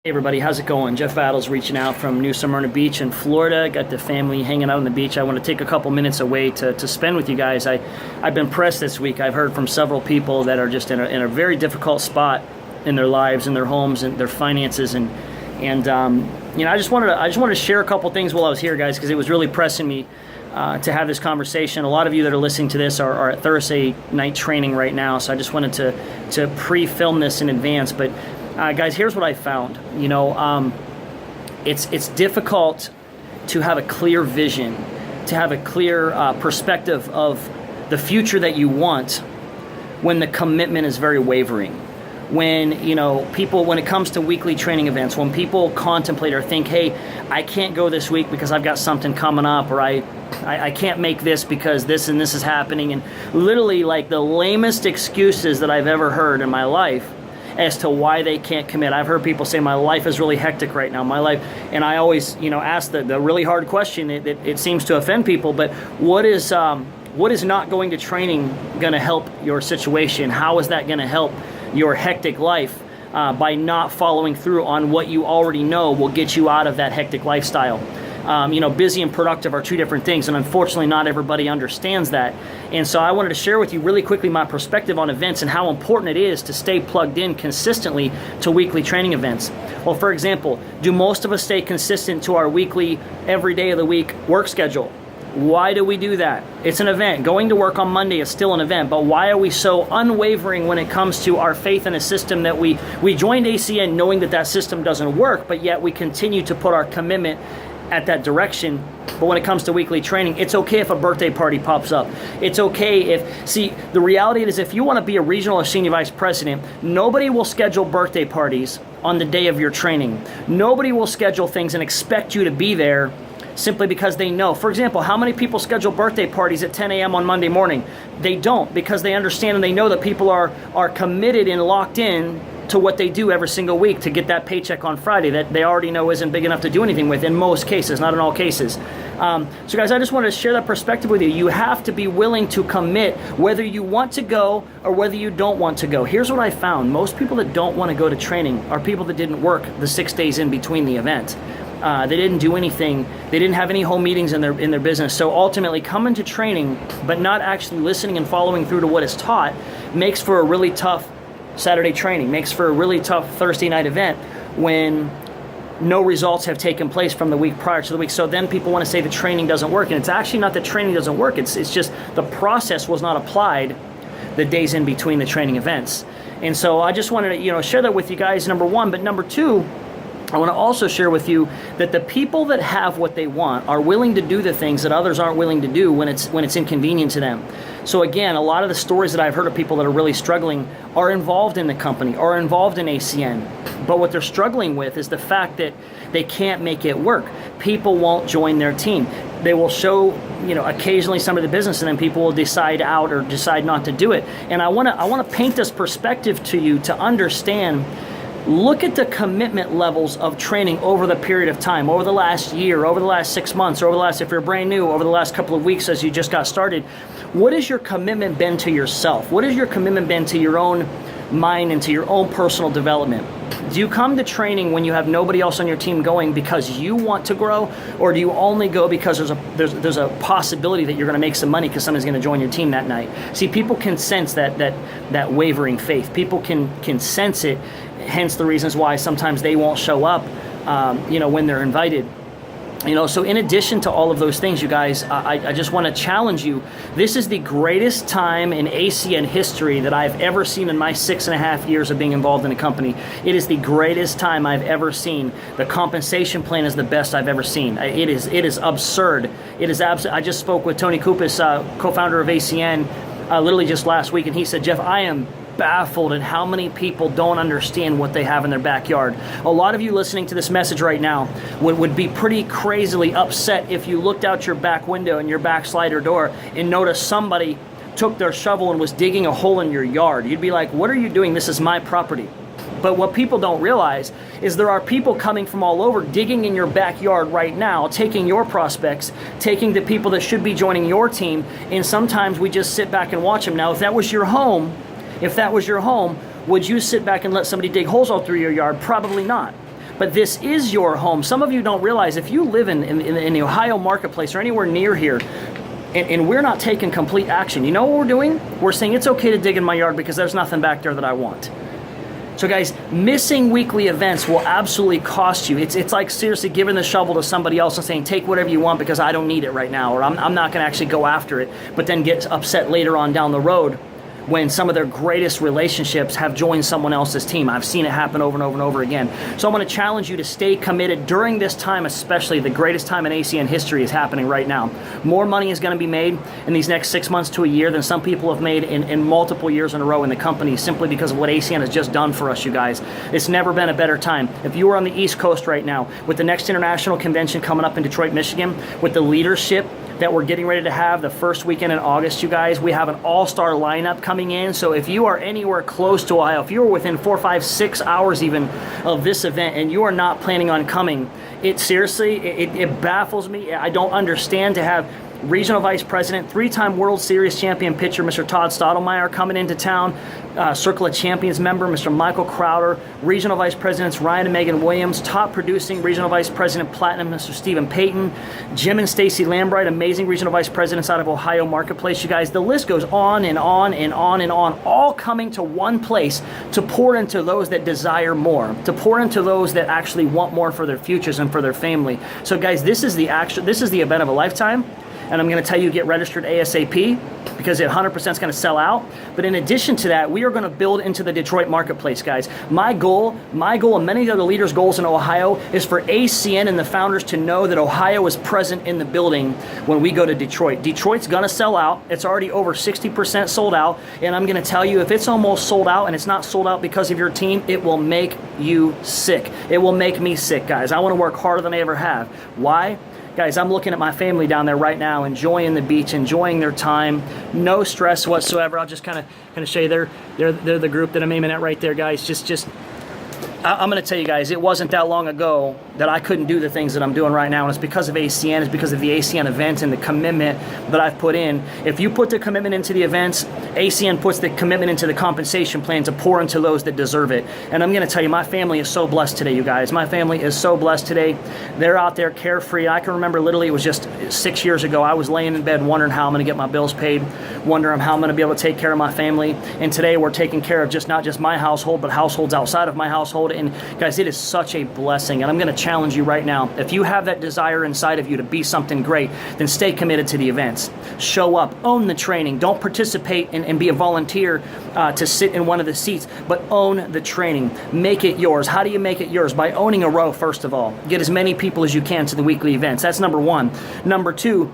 Hey everybody, how's it going? Jeff Battles reaching out from New Smyrna Beach in Florida. Got the family hanging out on the beach. I want to take a couple minutes away to spend with you guys. I've been pressed this week. I've heard from several people that are just in a very difficult spot in their lives, in their homes, and their finances, and I just wanted to share a couple things while I was here, guys, because it was really pressing me to have this conversation. A lot of you that are listening to this are at Thursday night training right now, so I just wanted to pre-film this in advance, but. Guys, here's what I found. It's difficult to have a clear vision, to have a clear perspective of the future that you want when the commitment is very wavering. When when it comes to weekly training events, when people contemplate or think, hey, I can't go this week because I've got something coming up, or I can't make this because this and this is happening, and literally like the lamest excuses that I've ever heard in my life as to why they can't commit. I've heard people say, my life is really hectic right now, and I always, ask the really hard question. It seems to offend people, but what is not going to training going to help your situation? How is that going to help your hectic life by not following through on what you already know will get you out of that hectic lifestyle? Busy and productive are two different things, and unfortunately not everybody understands that. And so I wanted to share with you really quickly my perspective on events and how important it is to stay plugged in consistently to weekly training events. Well, for example, do most of us stay consistent to our weekly, every day of the week work schedule? Why do we do that? It's an event. Going to work on Monday is still an event, but why are we so unwavering when it comes to our faith in a system that we joined ACN knowing that system doesn't work, but yet we continue to put our commitment at that direction? But when it comes to weekly training, it's okay if a birthday party pops up. It's okay the reality is, if you want to be a regional or senior vice president, nobody will schedule birthday parties on the day of your training. Nobody will schedule things and expect you to be there simply because they know. For example, how many people schedule birthday parties at 10 a.m. on Monday morning? They don't, because they understand and they know that people are committed and locked in to what they do every single week to get that paycheck on Friday that they already know isn't big enough to do anything with in most cases, not in all cases. So guys, I just wanted to share that perspective with you. You have to be willing to commit whether you want to go or whether you don't want to go. Here's what I found. Most people that don't want to go to training are people that didn't work the 6 days in between the event. They didn't do anything. They didn't have any home meetings in their business. So ultimately, coming to training but not actually listening and following through to what is taught makes for a really tough Saturday training, makes for a really tough Thursday night event when no results have taken place from the week prior to the week. So then people want to say the training doesn't work, and it's actually not that training doesn't work. It's just the process was not applied the days in between the training events. And so I just wanted to share that with you guys, number one. But number two, I want to also share with you that the people that have what they want are willing to do the things that others aren't willing to do when it's inconvenient to them. So again, a lot of the stories that I've heard of people that are really struggling are involved in the company, are involved in ACN. But what they're struggling with is the fact that they can't make it work. People won't join their team. They will show, occasionally some of the business, and then people will decide out or decide not to do it. And I want to paint this perspective to you to understand. Look at the commitment levels of training over the period of time, over the last year, over the last 6 months, over the last, if you're brand new, over the last couple of weeks as you just got started. What has your commitment been to yourself? What has your commitment been to your own mind and to your own personal development? Do you come to training when you have nobody else on your team going because you want to grow, or do you only go because there's a possibility that you're going to make some money because somebody's going to join your team that night? See, people can sense that wavering faith. People can sense it. Hence the reasons why sometimes they won't show up, when they're invited. So in addition to all of those things, you guys, I just want to challenge you. This is the greatest time in ACN history that I've ever seen in my 6.5 years of being involved in a company. It is the greatest time I've ever seen. The compensation plan is the best I've ever seen. It is absurd. It is absolute. I just spoke with Tony Kupas, co-founder of ACN, literally just last week, and he said, Jeff, I am baffled at how many people don't understand what they have in their backyard. A lot of you listening to this message right now would be pretty crazily upset if you looked out your back window and your back slider door and noticed somebody took their shovel and was digging a hole in your yard. You'd be like, what are you doing? This is my property. But what people don't realize is there are people coming from all over digging in your backyard right now, taking your prospects, taking the people that should be joining your team, and sometimes we just sit back and watch them. Now, if that was your home, Would you sit back and let somebody dig holes all through your yard? Probably not. but this is your home. Some of you don't realize if you live in the Ohio marketplace or anywhere near here, and we're not taking complete action, you know what we're doing? We're saying it's okay to dig in my yard because there's nothing back there that I want. So guys, missing weekly events will absolutely cost you. It's like seriously giving the shovel to somebody else and saying, take whatever you want because I don't need it right now, or I'm not gonna actually go after it, but then get upset later on down the road when some of their greatest relationships have joined someone else's team. I've seen it happen over and over and over again. So I'm going to challenge you to stay committed during this time, especially the greatest time in ACN history is happening right now. More money is going to be made in these next 6 months to a year than some people have made in multiple years in a row in the company, simply because of what ACN has just done for us, you guys. It's never been a better time. If you are on the East Coast right now, with the next international convention coming up in Detroit, Michigan, with the leadership that we're getting ready to have the first weekend in August, you guys, we have an all-star lineup coming in. So if you are anywhere close to Ohio, if you're within 4, 5, 6 hours even of this event and you are not planning on coming, it seriously, it baffles me. I don't understand to have Regional Vice President, 3-time World Series champion pitcher, Mr. Todd Stottlemyre, coming into town. Circle of Champions member, Mr. Michael Crowder. Regional Vice Presidents, Ryan and Megan Williams. Top producing Regional Vice President Platinum, Mr. Stephen Payton. Jim and Stacy Lambright, amazing Regional Vice Presidents out of Ohio Marketplace. You guys, the list goes on and on and on and on, all coming to one place to pour into those that desire more, to pour into those that actually want more for their futures and for their family. So guys, this is the event of a lifetime. And I'm going to tell you, get registered ASAP because it 100% is going to sell out. But in addition to that, we are going to build into the Detroit marketplace, guys. My goal, and many of the leaders' goals in Ohio is for ACN and the founders to know that Ohio is present in the building when we go to Detroit. Detroit's going to sell out. It's already over 60% sold out. And I'm going to tell you, if it's almost sold out and it's not sold out because of your team, it will make you sick. It will make me sick, guys. I want to work harder than I ever have. Why? Guys, I'm looking at my family down there right now, enjoying the beach, enjoying their time, no stress whatsoever. I'll just kind of show you they're the group that I'm aiming at right there, guys. I'm going to tell you guys, it wasn't that long ago that I couldn't do the things that I'm doing right now, and it's because of ACN, it's because of the ACN event and the commitment that I've put in. If you put the commitment into the events, ACN puts the commitment into the compensation plan to pour into those that deserve it. And I'm going to tell you, my family is so blessed today, you guys. My family is so blessed today. They're out there carefree. I can remember literally it was just 6 years ago, I was laying in bed wondering how I'm going to get my bills paid, wondering how I'm going to be able to take care of my family. And today we're taking care of not just my household, but households outside of my household. And guys, it is such a blessing. And I'm going to challenge you right now. If you have that desire inside of you to be something great, then stay committed to the events. Show up, own the training. Don't participate and be a volunteer to sit in one of the seats, but own the training. Make it yours. How do you make it yours? By owning a row, first of all. Get as many people as you can to the weekly events. That's number one. Number two,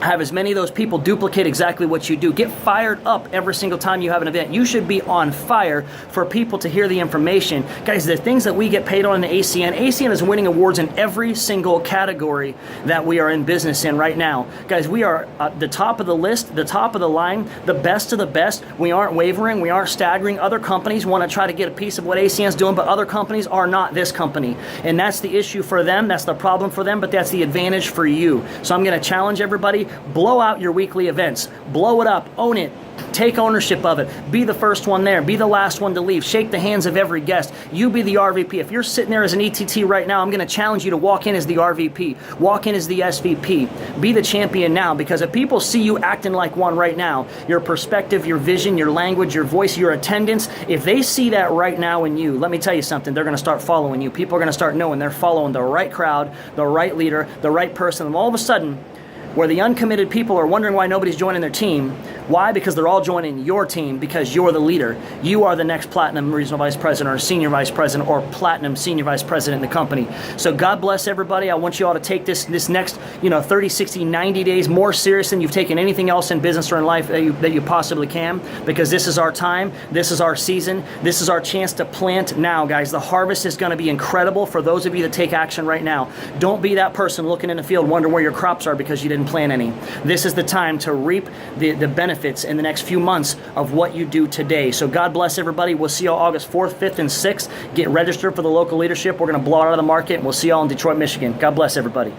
have as many of those people duplicate exactly what you do. Get fired up every single time you have an event. You should be on fire for people to hear the information. Guys, the things that we get paid on in ACN is winning awards in every single category that we are in business in right now. Guys, we are the top of the list, the top of the line, the best of the best. We aren't wavering. We aren't staggering. Other companies want to try to get a piece of what ACN is doing, but other companies are not this company. And that's the issue for them. That's the problem for them, but that's the advantage for you. So I'm going to challenge everybody. Blow out your weekly events. Blow it up. Own it. Take ownership of it. Be the first one there. Be the last one to leave. Shake the hands of every guest. You be the RVP. If you're sitting there as an ETT right now, I'm going to challenge you to walk in as the RVP. Walk in as the SVP. Be the champion now, because if people see you acting like one right now, your perspective, your vision, your language, your voice, your attendance, if they see that right now in you, let me tell you something, they're going to start following you. People are going to start knowing they're following the right crowd, the right leader, the right person, and all of a sudden, where the uncommitted people are wondering why nobody's joining their team. Why? Because they're all joining your team because you're the leader. You are the next Platinum Regional Vice President or Senior Vice President or Platinum Senior Vice President in the company. So God bless everybody. I want you all to take this next 30, 60, 90 days more serious than you've taken anything else in business or in life that you possibly can, because this is our time. This is our season. This is our chance to plant now, guys. The harvest is going to be incredible for those of you that take action right now. Don't be that person looking in the field wondering where your crops are because you didn't plant any. This is the time to reap the benefits in the next few months of what you do today. So God bless everybody. We'll see you all August 4th, 5th, and 6th. Get registered for the local leadership. We're going to blow it out of the market, and we'll see you all in Detroit, Michigan. God bless everybody.